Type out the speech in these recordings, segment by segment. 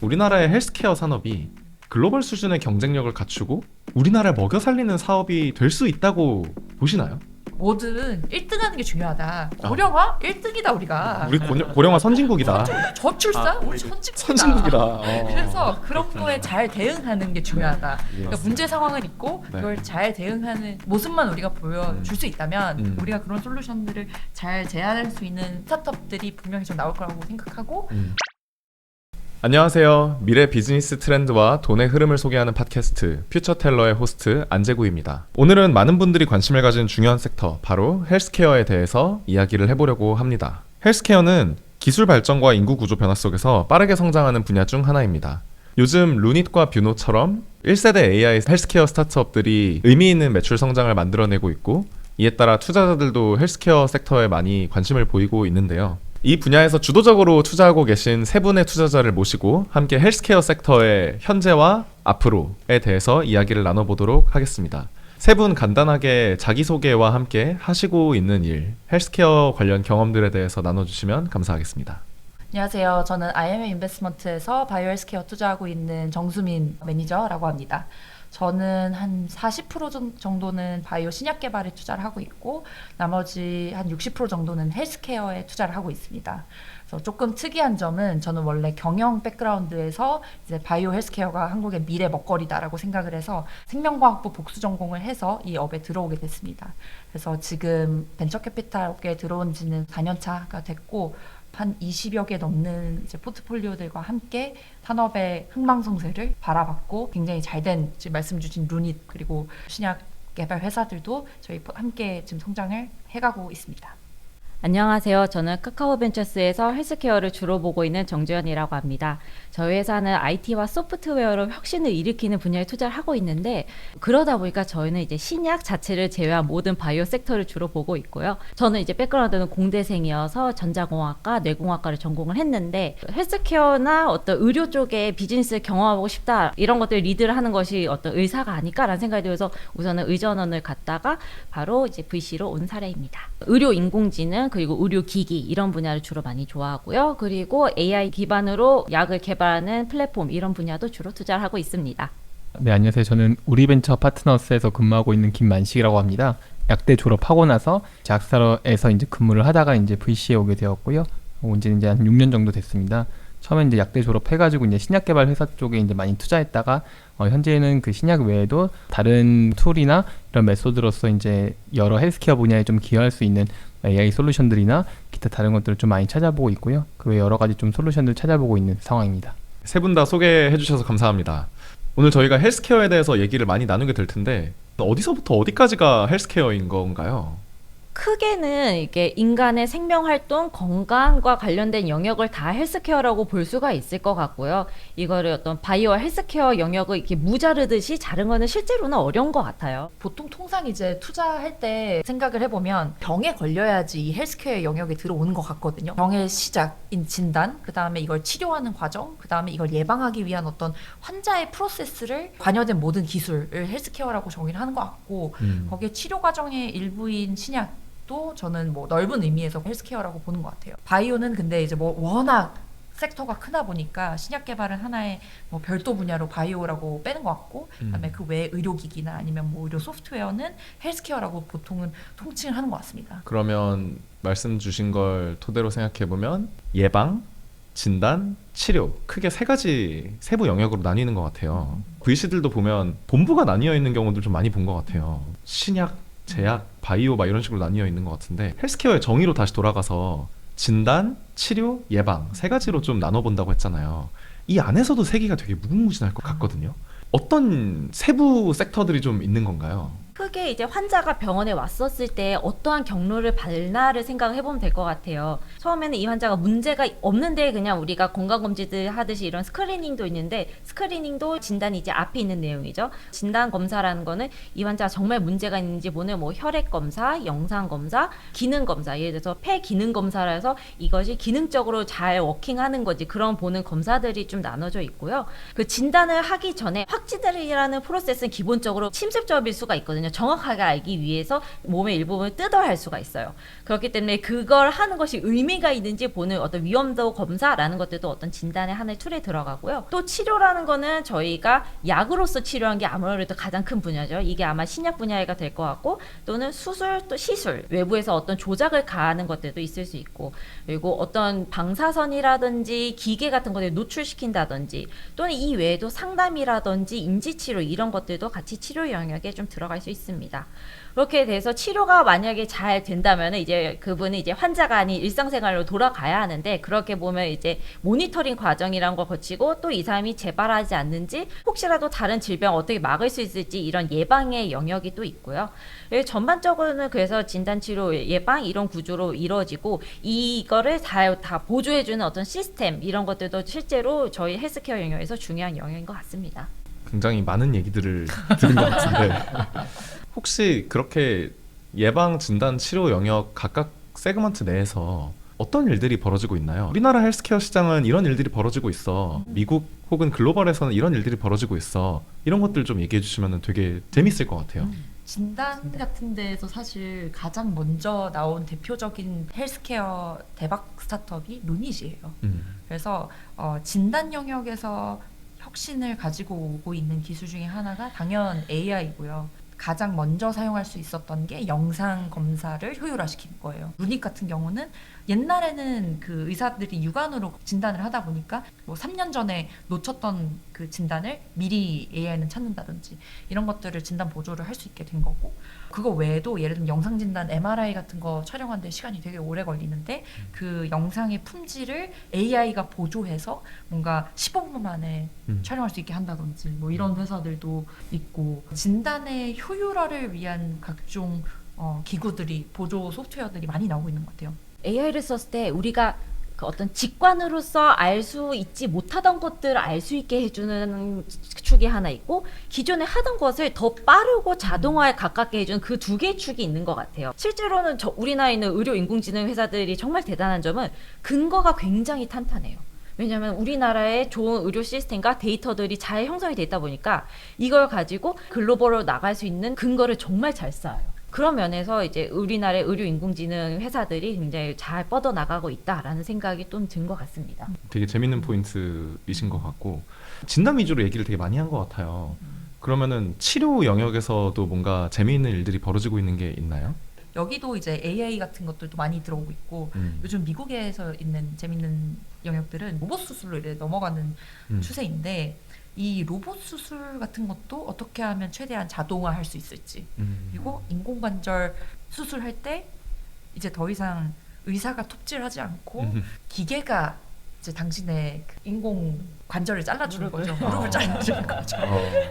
우리나라의 헬스케어 산업이 글로벌 수준의 경쟁력을 갖추고 우리나라를 먹여 살리는 사업이 될 수 있다고 보시나요? 뭐든 1등하는 게 중요하다. 고령화 1등이다 우리가. 우리 고령화 선진국이다. 저출산 우리 선진국이다. 선진국이다. 그래서 그런 거에 잘 대응하는 게 중요하다. 그러니까 문제 상황은 있고 네. 그걸 잘 대응하는 모습만 우리가 보여줄 수 있다면 우리가 그런 솔루션들을 잘 제안할 수 있는 스타트업들이 분명히 좀 나올 거라고 생각하고. 안녕하세요. 미래 비즈니스 트렌드와 돈의 흐름을 소개하는 팟캐스트 퓨처텔러의 호스트 안재구입니다. 오늘은 많은 분들이 관심을 가진 중요한 섹터, 바로 헬스케어에 대해서 이야기를 해보려고 합니다. 헬스케어는 기술 발전과 인구 구조 변화 속에서 빠르게 성장하는 분야 중 하나입니다. 요즘 루닛과 뷰노처럼 1세대 AI 헬스케어 스타트업들이 의미 있는 매출 성장을 만들어내고 있고, 이에 따라 투자자들도 헬스케어 섹터에 많이 관심을 보이고 있는데요. 이 분야에서 주도적으로 투자하고 계신 세 분의 투자자를 모시고 함께 헬스케어 섹터의 현재와 앞으로에 대해서 이야기를 나눠보도록 하겠습니다. 세 분 간단하게 자기소개와 함께 하시고 있는 일, 헬스케어 관련 경험들에 대해서 나눠주시면 감사하겠습니다. 안녕하세요. 저는 IMA 인베스트먼트에서 바이오 헬스케어 투자하고 있는 정수민 매니저라고 합니다. 저는 한 40% 정도는 바이오 신약 개발에 투자를 하고 있고, 나머지 한 60% 정도는 헬스케어에 투자를 하고 있습니다. 그래서 조금 특이한 점은, 저는 원래 경영 백그라운드에서 이제 바이오 헬스케어가 한국의 미래 먹거리다라고 생각을 해서 생명과학부 복수 전공을 해서 이 업에 들어오게 됐습니다. 그래서 지금 벤처 캐피탈 업계에 들어온 지는 4년 차가 됐고, 한 20여 개 넘는 이제 포트폴리오들과 함께 산업의 흥망성쇠를 바라봤고, 굉장히 잘된, 지금 말씀 주신 루닛 그리고 신약 개발 회사들도 저희 함께 지금 성장을 해가고 있습니다. 안녕하세요. 저는 카카오벤처스에서 헬스케어를 주로 보고 있는 정주현이라고 합니다. 저희 회사는 IT와 소프트웨어로 혁신을 일으키는 분야에 투자를 하고 있는데, 그러다 보니까 저희는 이제 신약 자체를 제외한 모든 바이오 섹터를 주로 보고 있고요. 저는 이제 백그라운드는 공대생이어서 전자공학과, 뇌공학과를 전공을 했는데, 헬스케어나 어떤 의료 쪽에 비즈니스를 경험하고 싶다, 이런 것들을 리드를 하는 것이 어떤 의사가 아닐까라는 생각이 들어서 우선은 의전원을 갔다가 바로 이제 VC로 온 사례입니다. 의료 인공지능 그리고 의료기기 이런 분야를 주로 많이 좋아하고요. 그리고 AI 기반으로 약을 개발하는 플랫폼 이런 분야도 주로 투자를 하고 있습니다. 네, 안녕하세요. 저는 우리벤처 파트너스에서 근무하고 있는 김만식이라고 합니다. 약대 졸업하고 나서 제약사에서 이제 근무를 하다가 이제 VC에 오게 되었고요. 온 지는 이제 한 6년 정도 됐습니다. 처음에 이제 약대 졸업해가지고 이제 신약 개발 회사 쪽에 이제 많이 투자했다가 현재는 그 신약 외에도 다른 툴이나 이런 메소드로서 이제 여러 헬스케어 분야에 좀 기여할 수 있는 AI 솔루션들이나 기타 다른 것들을 좀 많이 찾아보고 있고요. 그 외 여러 가지 좀 솔루션들 찾아보고 있는 상황입니다. 세 분 다 소개해 주셔서 감사합니다. 오늘 저희가 헬스케어에 대해서 얘기를 많이 나누게 될 텐데, 어디서부터 어디까지가 헬스케어인 건가요? 크게는 이게 인간의 생명활동, 건강과 관련된 영역을 다 헬스케어라고 볼 수가 있을 것 같고요. 이거를 어떤 바이오 헬스케어 영역을 이렇게 무자르듯이 자른 거는 실제로는 어려운 것 같아요. 보통 통상 이제 투자할 때 생각을 해보면 병에 걸려야지 이 헬스케어 영역에 들어오는 것 같거든요. 병의 시작인 진단, 그 다음에 이걸 치료하는 과정, 그 다음에 이걸 예방하기 위한 어떤 환자의 프로세스를 관여된 모든 기술을 헬스케어라고 정의를 하는 것 같고, 거기에 치료 과정의 일부인 신약 또 저는 뭐 넓은 의미에서 헬스케어라고 보는 것 같아요. 바이오는 근데 이제 뭐 워낙 섹터가 크다 보니까 신약 개발은 하나의 뭐 별도 분야로 바이오라고 빼는 것 같고, 그다음에 그 외에 의료기기나 아니면 뭐 의료 소프트웨어는 헬스케어라고 보통은 통칭을 하는 것 같습니다. 그러면 말씀 주신 걸 토대로 생각해보면 예방, 진단, 치료, 크게 세 가지 세부 영역으로 나뉘는 것 같아요. VC들도 보면 본부가 나뉘어 있는 경우도 좀 많이 본 것 같아요. 신약, 제약, 바이오 막 이런 식으로 나뉘어 있는 것 같은데, 헬스케어의 정의로 다시 돌아가서 진단, 치료, 예방 세 가지로 좀 나눠본다고 했잖아요. 이 안에서도 세 개가 되게 무궁무진할 것 같거든요. 어떤 세부 섹터들이 좀 있는 건가요? 크게 이제 환자가 병원에 왔었을 때 어떠한 경로를 밟나를 생각을 해보면 될 것 같아요. 처음에는 이 환자가 문제가 없는데 그냥 우리가 건강검진들 하듯이 이런 스크리닝도 있는데, 스크리닝도 진단이 이제 앞에 있는 내용이죠. 진단 검사라는 거는 이 환자가 정말 문제가 있는지 보는 뭐 혈액 검사, 영상 검사, 기능 검사, 예를 들어서 폐 기능 검사라 해서 이것이 기능적으로 잘 워킹하는 건지 그런 보는 검사들이 좀 나눠져 있고요. 그 진단을 하기 전에 확진이라는 프로세스는 기본적으로 침습적일 수가 있거든요. 전혀 정확하게 알기 위해서 몸의 일부분을 뜯어야 할 수가 있어요. 그렇기 때문에 그걸 하는 것이 의미가 있는지 보는 어떤 위험도 검사라는 것들도 어떤 진단의 하나의 툴에 들어가고요. 또 치료라는 거는 저희가 약으로서 치료한 게 아무래도 가장 큰 분야죠. 이게 아마 신약 분야가 될 것 같고, 또는 수술, 또 시술, 외부에서 어떤 조작을 가하는 것들도 있을 수 있고, 그리고 어떤 방사선이라든지 기계 같은 것들 노출시킨다든지, 또는 이 외에도 상담이라든지 인지치료 이런 것들도 같이 치료 영역에 좀 들어갈 수 있습니다. 그렇게 돼서 치료가 만약에 잘 된다면 이제 그분은 이제 환자가 아닌 일상생활로 돌아가야 하는데, 그렇게 보면 이제 모니터링 과정이란 걸 거치고 또 이 사람이 재발하지 않는지, 혹시라도 다른 질병 어떻게 막을 수 있을지 이런 예방의 영역이 또 있고요. 전반적으로는 그래서 진단치료 예방 이런 구조로 이루어지고, 이거를 다 보조해주는 어떤 시스템 이런 것들도 실제로 저희 헬스케어 영역에서 중요한 영역인 것 같습니다. 굉장히 많은 얘기들을 들은 것 같은데 혹시 그렇게 예방, 진단, 치료 영역 각각 세그먼트 내에서 어떤 일들이 벌어지고 있나요? 우리나라 헬스케어 시장은 이런 일들이 벌어지고 있어. 미국 혹은 글로벌에서는 이런 일들이 벌어지고 있어. 이런 것들 좀 얘기해 주시면 되게 재밌을 것 같아요. 진단 같은 데에서 사실 가장 먼저 나온 대표적인 헬스케어 대박 스타트업이 루닛이에요. 그래서 진단 영역에서 혁신을 가지고 오고 있는 기술 중에 하나가 당연 AI고요. 가장 먼저 사용할 수 있었던 게 영상 검사를 효율화시키는 거예요. 루닛 같은 경우는 옛날에는 그 의사들이 육안으로 진단을 하다 보니까 뭐 3년 전에 놓쳤던 그 진단을 미리 AI는 찾는다든지 이런 것들을 진단 보조를 할 수 있게 된 거고, 그거 외에도 예를 들면 영상 진단 MRI 같은 거 촬영하는데 시간이 되게 오래 걸리는데 그 영상의 품질을 AI가 보조해서 뭔가 15분 만에 촬영할 수 있게 한다든지 뭐 이런 회사들도 있고, 진단의 효율화를 위한 각종 기구들이, 보조 소프트웨어들이 많이 나오고 있는 것 같아요. AI를 썼을 때 우리가 그 어떤 직관으로서 알 수 있지 못하던 것들을 알 수 있게 해주는 축이 하나 있고, 기존에 하던 것을 더 빠르고 자동화에 가깝게 해주는 그 두 개의 축이 있는 것 같아요. 실제로는 우리나라에 있는 의료 인공지능 회사들이 정말 대단한 점은 근거가 굉장히 탄탄해요. 왜냐하면 우리나라의 좋은 의료 시스템과 데이터들이 잘 형성이 돼 있다 보니까 이걸 가지고 글로벌로 나갈 수 있는 근거를 정말 잘 쌓아요. 그런 면에서 이제 우리나라의 의료 인공지능 회사들이 굉장히 잘 뻗어 나가고 있다라는 생각이 좀 든 것 같습니다. 되게 재밌는 포인트이신 것 같고, 진단 위주로 얘기를 되게 많이 한 것 같아요. 그러면은 치료 영역에서도 뭔가 재미있는 일들이 벌어지고 있는 게 있나요? 여기도 이제 AI 같은 것들도 많이 들어오고 있고, 요즘 미국에서 있는 재밌는 영역들은 로봇 수술로 이제 넘어가는 추세인데, 이 로봇 수술 같은 것도 어떻게 하면 최대한 자동화할 수 있을지, 그리고 인공관절 수술할 때 이제 더 이상 의사가 톱질하지 않고 기계가 이제 당신의 그 인공 관절을 잘라주는 거죠. 무릎을 잘라주는 거죠.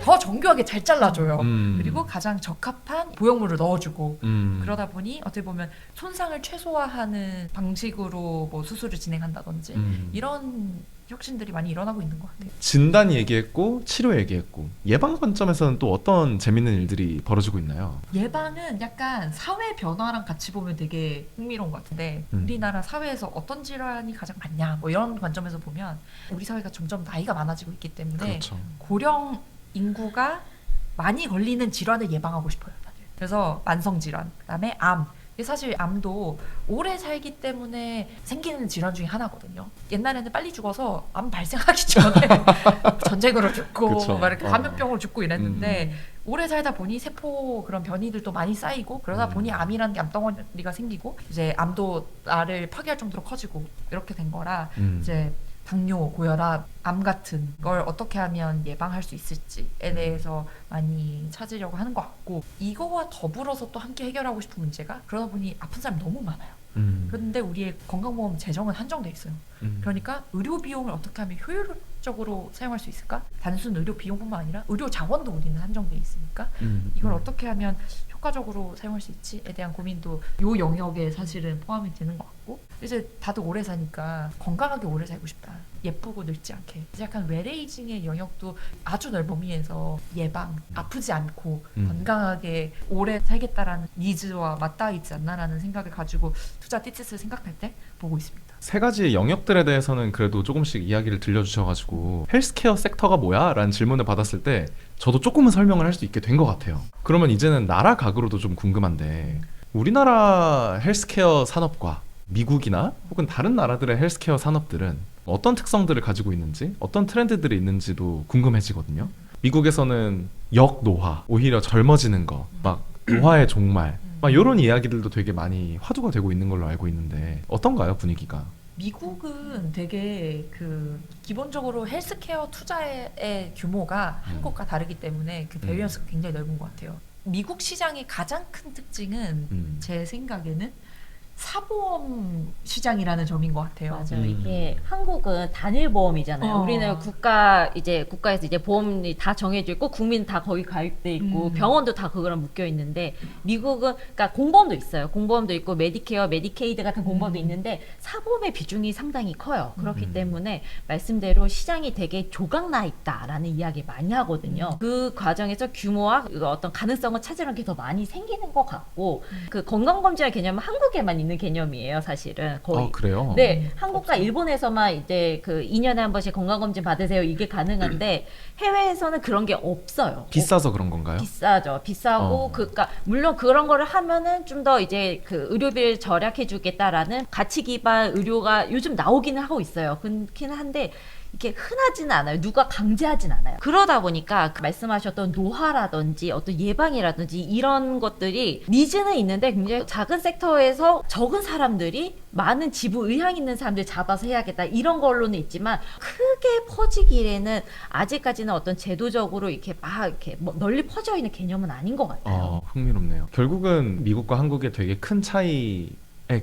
더 정교하게 잘 잘라줘요. 그리고 가장 적합한 보형물을 넣어주고, 그러다 보니 어떻게 보면 손상을 최소화하는 방식으로 뭐 수술을 진행한다든지 이런 혁신들이 많이 일어나고 있는 것 같아요. 진단 얘기했고 치료 얘기했고, 예방 관점에서는 또 어떤 재밌는 일들이 벌어지고 있나요? 예방은 약간 사회 변화랑 같이 보면 되게 흥미로운 것 같은데, 우리나라 사회에서 어떤 질환이 가장 많냐 뭐 이런 관점에서 보면 우리 사회가 점점 나이가 많아지고 있기 때문에 그렇죠. 고령 인구가 많이 걸리는 질환을 예방하고 싶어요, 다들. 그래서 만성 질환, 그다음에 암. 사실 암도 오래 살기 때문에 생기는 질환 중에 하나거든요. 옛날에는 빨리 죽어서 암 발생하기 전에 전쟁으로 죽고 그쵸. 막 이렇게 감염병으로 죽고 이랬는데, 오래 살다 보니 세포 그런 변이들도 많이 쌓이고, 그러다 보니 암이라는 게 암덩어리가 생기고, 이제 암도 나를 파괴할 정도로 커지고 이렇게 된 거라, 이제 당뇨, 고혈압, 암 같은 걸 어떻게 하면 예방할 수 있을지에 대해서 많이 찾으려고 하는 것 같고, 이거와 더불어서 또 함께 해결하고 싶은 문제가, 그러다 보니 아픈 사람이 너무 많아요. 그런데 우리의 건강보험 재정은 한정돼 있어요. 그러니까 의료 비용을 어떻게 하면 효율적으로 사용할 수 있을까? 단순 의료 비용뿐만 아니라 의료 자원도 우리는 한정돼 있으니까 이걸 어떻게 하면 효과적으로 사용할 수 있지에 대한 고민도 이 영역에 사실은 포함이 되는 것 같고, 이제 다들 오래 사니까 건강하게 오래 살고 싶다, 예쁘고 늙지 않게, 이제 약간 웰에이징의 영역도 아주 넓은 범위에서 예방, 아프지 않고 건강하게 오래 살겠다라는 니즈와 맞닿아 있지 않나라는 생각을 가지고 투자 티켓을 생각할 때 보고 있습니다. 세 가지 영역들에 대해서는 그래도 조금씩 이야기를 들려주셔가지고 헬스케어 섹터가 뭐야? 라는 질문을 받았을 때 저도 조금은 설명을 할 수 있게 된 것 같아요. 그러면 이제는 나라 각으로도 좀 궁금한데 우리나라 헬스케어 산업과 미국이나 혹은 다른 나라들의 헬스케어 산업들은 어떤 특성들을 가지고 있는지 어떤 트렌드들이 있는지도 궁금해지거든요. 미국에서는 역노화, 오히려 젊어지는 거, 막 노화의 종말 막 이런 이야기들도 되게 많이 화두가 되고 있는 걸로 알고 있는데 어떤가요, 분위기가? 미국은 되게 그 기본적으로 헬스케어 투자의 규모가 한국과 다르기 때문에 그 밸런스가 굉장히 넓은 것 같아요. 미국 시장의 가장 큰 특징은 제 생각에는 사보험 시장이라는 점인 것 같아요. 맞아요. 이게 한국은 단일 보험이잖아요. 우리는 국가에서 이제 보험이 다 정해져 있고 국민 다 거기 가입돼 있고 병원도 다 그거랑 묶여 있는데 미국은 그러니까 공보험도 있어요. 공보험도 있고 메디케어, 메디케이드 같은 공보험도 있는데 사보험의 비중이 상당히 커요. 그렇기 때문에 말씀대로 시장이 되게 조각나 있다라는 이야기 많이 하거든요. 그 과정에서 규모와 어떤 가능성을 찾으려는 게 더 많이 생기는 것 같고 그 건강검진의 개념은 한국에만 있는 개념이에요, 사실은 거의. 그래요? 네, 한국과 일본에서만 이제 그 2년에 한 번씩 건강검진 받으세요. 이게 가능한데 해외에서는 그런 게 없어요. 비싸서 그런 건가요? 비싸죠. 비싸고 그러니까 물론 그런 거를 하면은 좀 더 이제 그 의료비를 절약해 주겠다라는 가치 기반 의료가 요즘 나오기는 하고 있어요. 그렇기는 한데 이게 흔하지는 않아요. 누가 강제하진 않아요. 그러다 보니까 그 말씀하셨던 노화라든지 어떤 예방이라든지 이런 것들이 니즈는 있는데 굉장히 작은 섹터에서 적은 사람들이 많은 지부 의향 있는 사람들 잡아서 해야겠다 이런 걸로는 있지만 크게 퍼지기에는 아직까지는 어떤 제도적으로 이렇게 막 이렇게 뭐 널리 퍼져 있는 개념은 아닌 것 같아요. 흥미롭네요. 결국은 미국과 한국의 되게 큰 차이의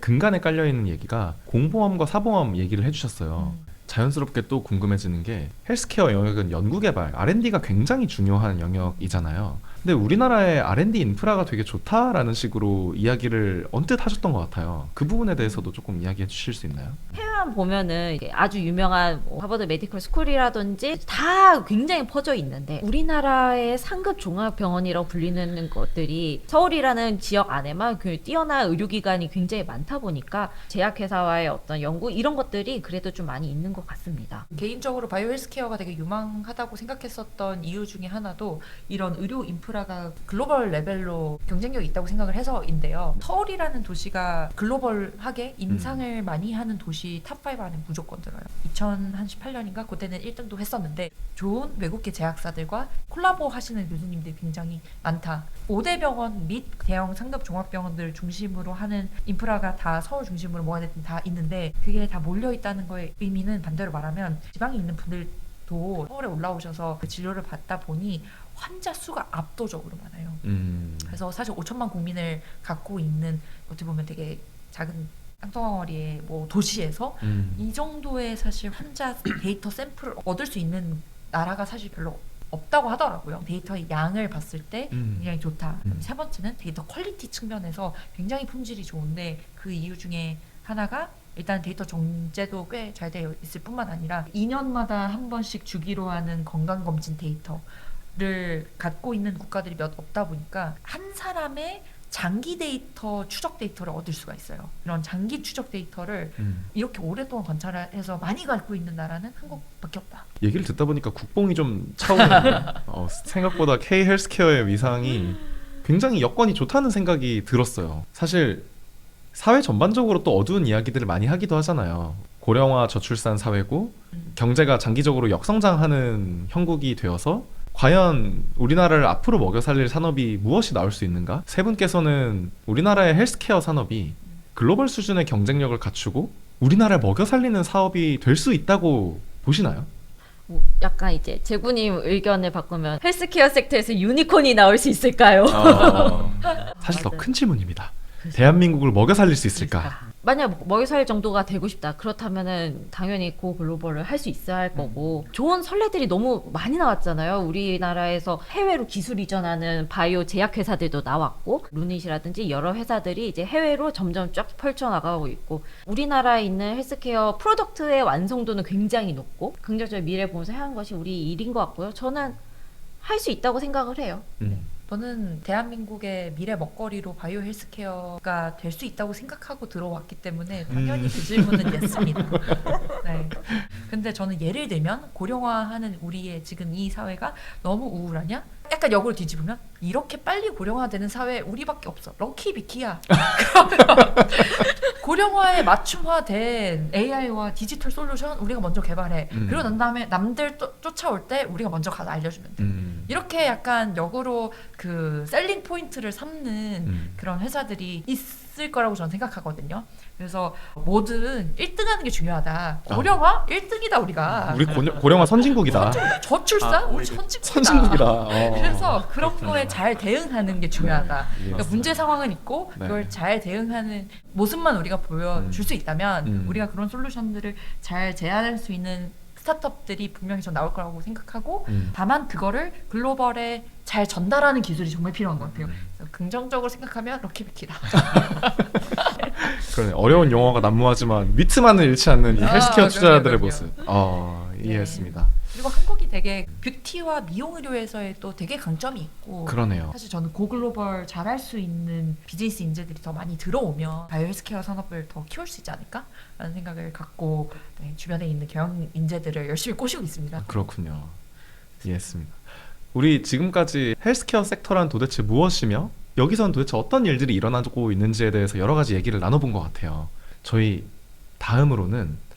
근간에 깔려 있는 얘기가 공보험과 사보험 얘기를 해주셨어요. 자연스럽게 또 궁금해지는 게 헬스케어 영역은 연구개발, R&D가 굉장히 중요한 영역이잖아요. 근데 우리나라의 R&D 인프라가 되게 좋다라는 식으로 이야기를 언뜻 하셨던 것 같아요. 그 부분에 대해서도 조금 이야기해 주실 수 있나요? 해외만 보면은 이게 아주 유명한 뭐 하버드 메디컬 스쿨이라든지 다 굉장히 퍼져 있는데 우리나라의 상급 종합병원이라고 불리는 것들이 서울이라는 지역 안에만 그 뛰어난 의료기관이 굉장히 많다 보니까 제약회사와의 어떤 연구 이런 것들이 그래도 좀 많이 있는 것 같습니다. 개인적으로 바이오 헬스케어가 되게 유망하다고 생각했었던 이유 중에 하나도 이런 의료 인프라가 글로벌 레벨로 경쟁력이 있다고 생각을 해서인데요. 서울이라는 도시가 글로벌하게 인상을 많이 하는 도시 탑5 안에 무조건 들어요. 2018년인가 그때는 1등도 했었는데 좋은 외국계 제약사들과 콜라보 하시는 교수님들이 굉장히 많다. 5대 병원 및 대형 상급 종합병원들 중심으로 하는 인프라가 다 서울 중심으로 뭐가 됐든 다 있는데 그게 다 몰려있다는 거의 의미는 반대로 말하면 지방에 있는 분들도 서울에 올라오셔서 그 진료를 받다 보니 환자 수가 압도적으로 많아요. 그래서 사실 5천만 국민을 갖고 있는 어떻게 보면 되게 작은 땅덩어리의 뭐 도시에서 이 정도의 사실 환자 데이터 샘플을 얻을 수 있는 나라가 사실 별로 없다고 하더라고요. 데이터의 양을 봤을 때 굉장히 좋다. 세 번째는 데이터 퀄리티 측면에서 굉장히 품질이 좋은데 그 이유 중에 하나가 일단 데이터 정제도 꽤 잘 되어 있을 뿐만 아니라 2년마다 한 번씩 주기로 하는 건강검진 데이터를 갖고 있는 국가들이 몇 없다 보니까 한 사람의 장기 데이터, 추적 데이터를 얻을 수가 있어요. 이런 장기 추적 데이터를 이렇게 오랫동안 관찰해서 많이 갖고 있는 나라는 한국밖에 없다. 얘기를 듣다 보니까 국뽕이 좀 차오르네요. 생각보다 K 헬스케어의 위상이 굉장히 여건이 좋다는 생각이 들었어요. 사실 사회 전반적으로 또 어두운 이야기들을 많이 하기도 하잖아요. 고령화 저출산 사회고 경제가 장기적으로 역성장하는 형국이 되어서 과연 우리나라를 앞으로 먹여 살릴 산업이 무엇이 나올 수 있는가? 세 분께서는 우리나라의 헬스케어 산업이 글로벌 수준의 경쟁력을 갖추고 우리나라를 먹여 살리는 사업이 될 수 있다고 보시나요? 약간 이제 재구님 의견을 바꾸면 헬스케어 섹터에서 유니콘이 나올 수 있을까요? 사실 더 큰 질문입니다. 대한민국을 먹여 살릴 수 있을까? 만약 먹여 살릴 정도가 되고 싶다. 그렇다면은 당연히 고 글로벌을 할 수 있어야 할 거고 좋은 선례들이 너무 많이 나왔잖아요. 우리나라에서 해외로 기술 이전하는 바이오 제약 회사들도 나왔고 루닛이라든지 여러 회사들이 이제 해외로 점점 쫙 펼쳐나가고 있고 우리나라에 있는 헬스케어 프로덕트의 완성도는 굉장히 높고 긍정적인 미래 보면서 해야 하는 것이 우리 일인 것 같고요. 저는 할 수 있다고 생각을 해요. 저는 대한민국의 미래 먹거리로 바이오 헬스케어가 될 수 있다고 생각하고 들어왔기 때문에 당연히 그 질문은 예스입니다. 네. 근데 저는 예를 들면 고령화하는 우리의 지금 이 사회가 너무 우울하냐? 약간 역으로 뒤집으면 이렇게 빨리 고령화되는 사회 우리밖에 없어. 럭키 비키야. 그러면 고령화에 맞춤화된 AI와 디지털 솔루션 우리가 먼저 개발해. 그리고 난 다음에 남들 쫓아올 때 우리가 먼저 가서 알려주면 돼. 이렇게 약간 역으로 그 셀링 포인트를 삼는 그런 회사들이 있을 거라고 저는 생각하거든요. 그래서 뭐든 1등하는 게 중요하다. 고령화 1등이다 우리가. 우리 고령화 선진국이다. 저출산 우리 선진국이다. 선진국이다. 그래서 그런 거에 잘 대응하는 게 중요하다. 그러니까 네. 문제 상황은 있고 네. 그걸 잘 대응하는 모습만 우리가 보여줄 수 있다면 우리가 그런 솔루션들을 잘 제안할 수 있는 스타트업들이 분명히 전 나올 거라고 생각하고 다만 그거를 글로벌에 잘 전달하는 기술이 정말 필요한 것 같아요. 그래서 긍정적으로 생각하면 럭키비키다. 그러네. 어려운 용어가 난무하지만 위트만을 잃지 않는 이 헬스케어 투자자들의 그럼요. 모습. 이해했습니다. 그리고 한국이 되게 뷰티와 미용 의료에서의 또 되게 강점이 있고 그러네요. 사실 저는 고글로벌 잘할 수 있는 비즈니스 인재들이 더 많이 들어오면 바이오 헬스케어 산업을 더 키울 수 있지 않을까라는 생각을 갖고 네, 주변에 있는 경영 인재들을 열심히 꼬시고 있습니다. 그렇군요. 이해했습니다. 우리 지금까지 헬스케어 섹터란 도대체 무엇이며 여기선 도대체 어떤 일들이 일어나고 있는지에 대해서 여러 가지 얘기를 나눠본 것 같아요. 저희 다음으로는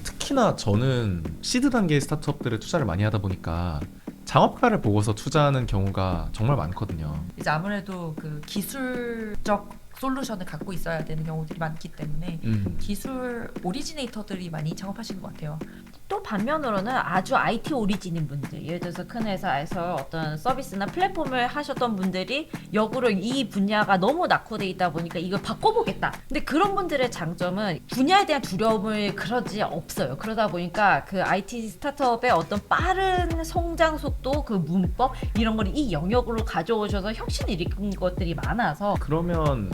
특히나 저는 시드 단계의 스타트업들에 투자를 많이 하다 보니까 장업가를 보고서 투자하는 경우가 정말 많거든요. 이제 아무래도 그 기술적 솔루션을 갖고 있어야 되는 경우들이 많기 때문에 기술 오리지네이터들이 많이 창업하시는 것 같아요. 또 반면으로는 아주 IT 오리진인 분들, 예를 들어서 큰 회사에서 어떤 서비스나 플랫폼을 하셨던 분들이 역으로 이 분야가 너무 낙후돼 있다 보니까 이걸 바꿔보겠다. 근데 그런 분들의 장점은 분야에 대한 두려움을 그러지 없어요. 그러다 보니까 그 IT 스타트업의 어떤 빠른 성장 속도, 그 문법 이런 걸 이 영역으로 가져오셔서 혁신을 일으킨 것들이 많아서 그러면